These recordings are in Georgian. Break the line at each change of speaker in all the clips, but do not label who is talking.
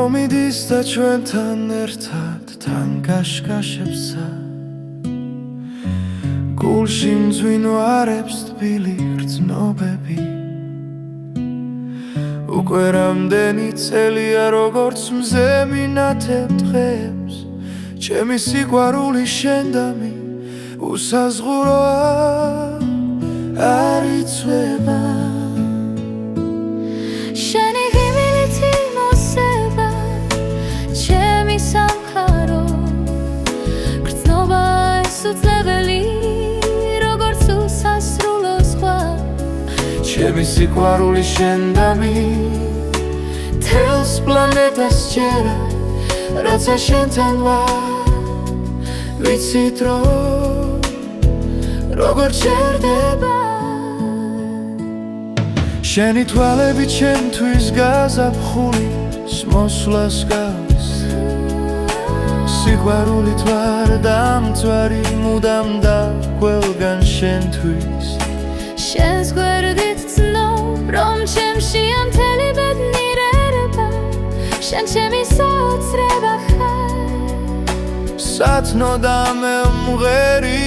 რომ იდის და ჩვენთან ერთად თან გაშკაშებსა გულში მძვინვარებს თბილი გრძნობები უკვე რამდენი წელია როგორც მზე მინათებ დღეებს ჩემი სიყვარული შენდამი უსაზღუროა არ იცვება
შენი ღიმილით იმოსება ჩემი სამყარო გრძნობა ეს უძლებელი როგორც უსასრულო ზღვა
ჩემი სიყვარული შენდამი თელს პლანეტას ჯერა როცა შენთან ვარ ვიცით როგორ ჩერდება შენი თვალები ჩემთვის გაზაფხული მოსვლას გავს სიყვარულით ვარ დამწვარი მუდამ და ყველგან შენთვის
შენს გვერდით ცნობ რომ ჩემშია მთელი ბედნიერება შენ ჩემი საოცრება ხარ
სათნო და მემღერი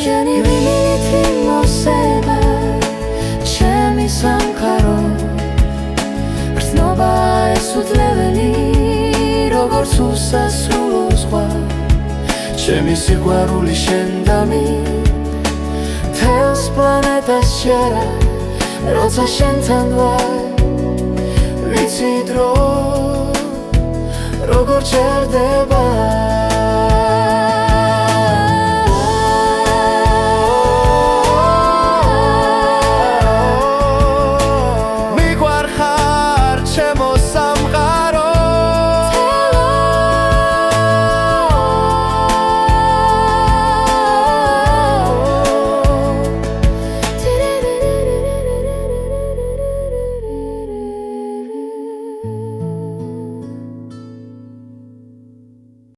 შენი ღიმილით იმოსება ჩემი სამყარო გრძნობა ეს უძლებელი როგორც უსასრულო ზღვა
ჩემი სიყვარული შენდამი თელს პლანეტას ჯერა როცა შენთან ვარ ვიცით როგორ ჩერდება